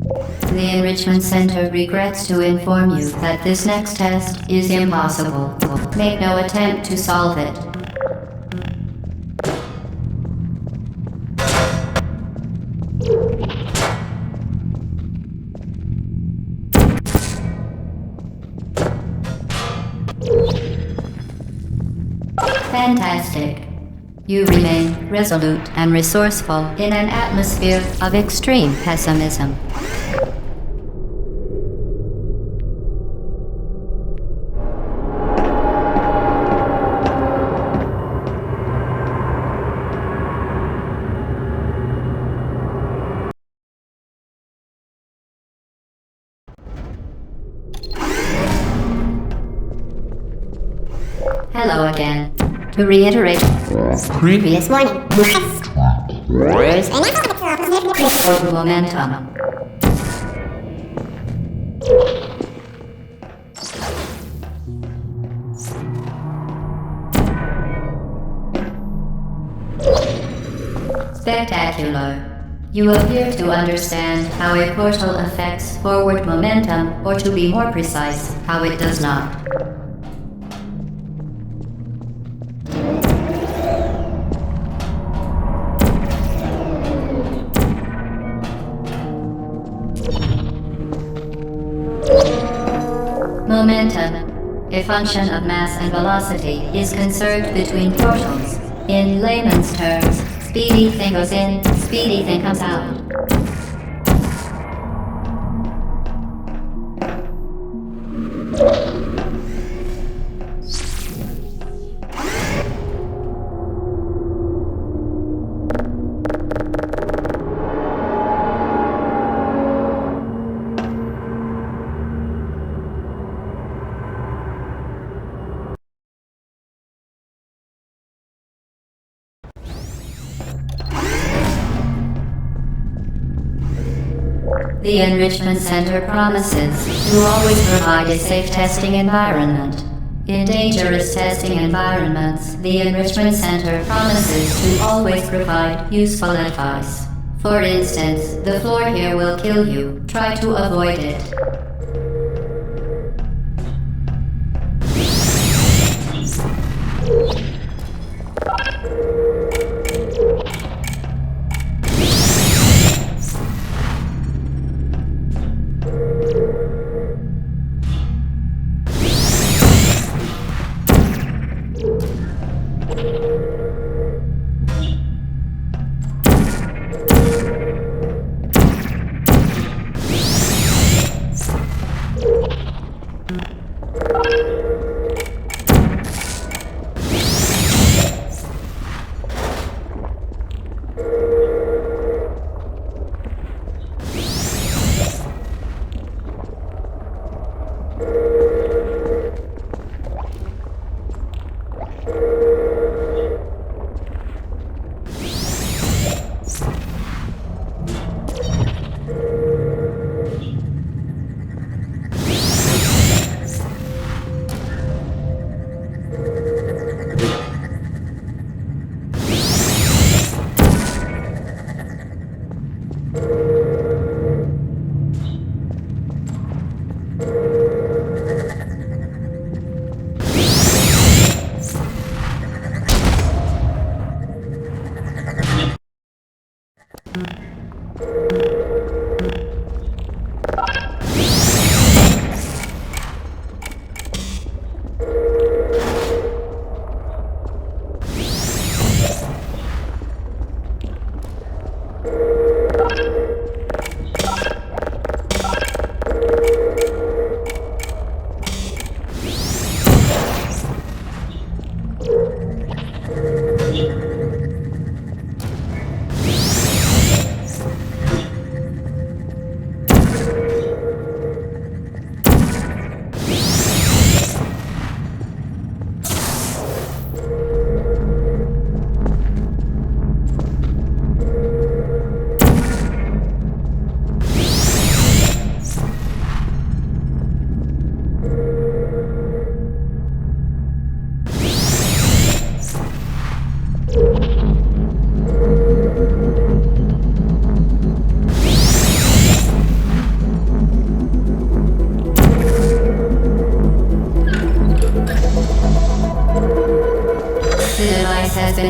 The Enrichment Center regrets to inform you that this next test is impossible. Make no attempt to solve it. Fantastic. You remain resolute and resourceful in an atmosphere of extreme pessimism. Hello again. To reiterate, previous warning. Momentum. Spectacular. You appear to understand how a portal affects forward momentum, or to be more precise, how it does not. Momentum, a function of mass and velocity, is conserved between portals. In layman's terms, speedy thing goes in, speedy thing comes out. The Enrichment Center promises to always provide a safe testing environment. In dangerous testing environments, the Enrichment Center promises to always provide useful advice. For instance, the floor here will kill you. Try to avoid it.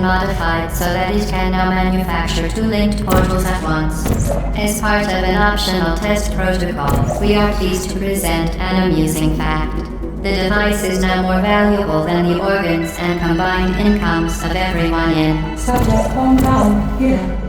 modified so that it can now manufacture two linked portals at once. As part of an optional test protocol, we are pleased to present an amusing fact. The device is now more valuable than the organs and combined incomes of everyone in Subject hometown here.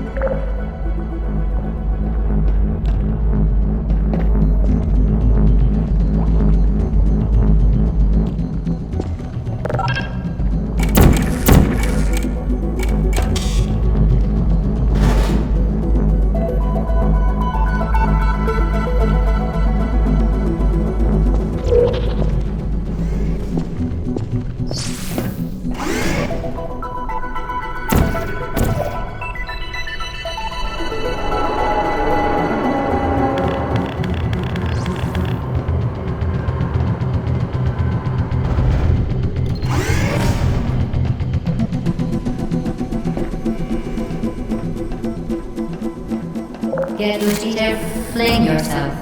Get Uchi there, fling yourself.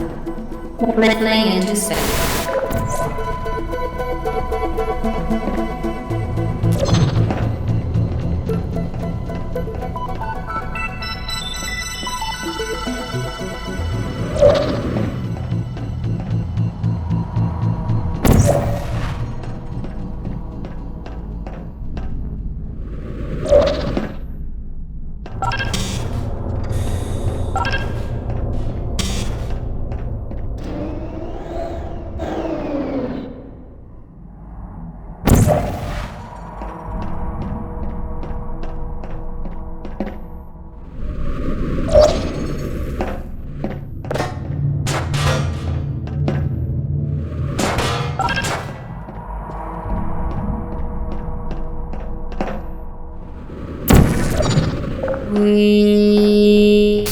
Fling into space. We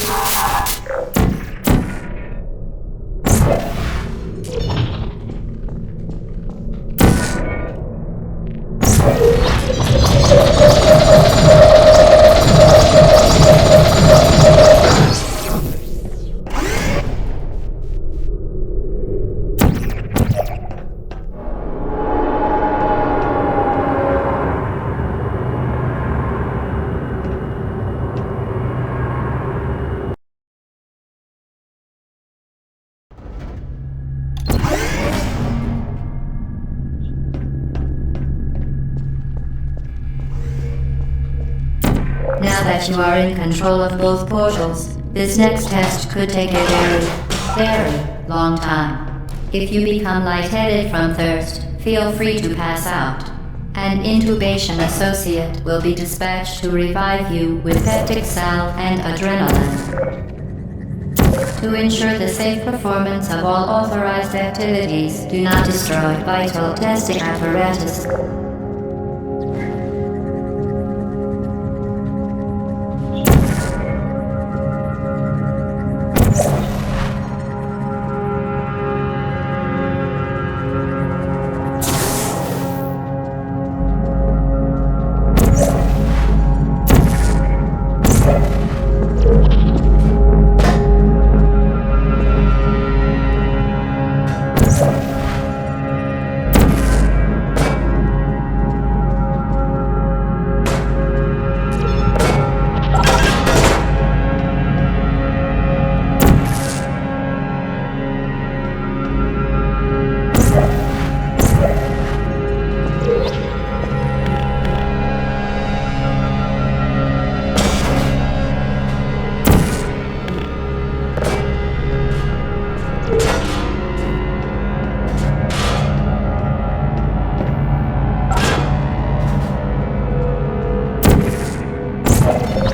Now that you are in control of both portals, this next test could take a very long time. If you become lightheaded from thirst, feel free to pass out. An intubation associate will be dispatched to revive you with peptic salve and adrenaline. To ensure the safe performance of all authorized activities, do not destroy vital testing apparatus.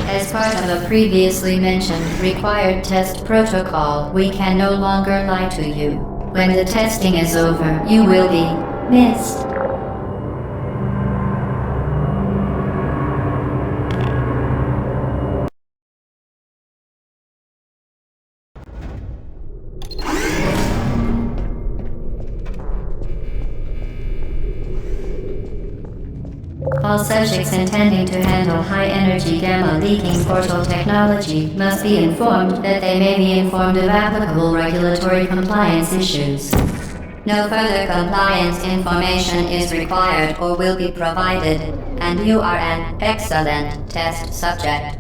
As part of a previously mentioned required test protocol, we can no longer lie to you. When the testing is over, you will be missed. All subjects intending to handle high-energy gamma-leaking portal technology must be informed that they may be informed of applicable regulatory compliance issues. No further compliance information is required or will be provided, and you are an excellent test subject.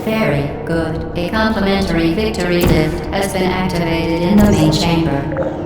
Very good. A complimentary victory lift has been activated in the main chamber.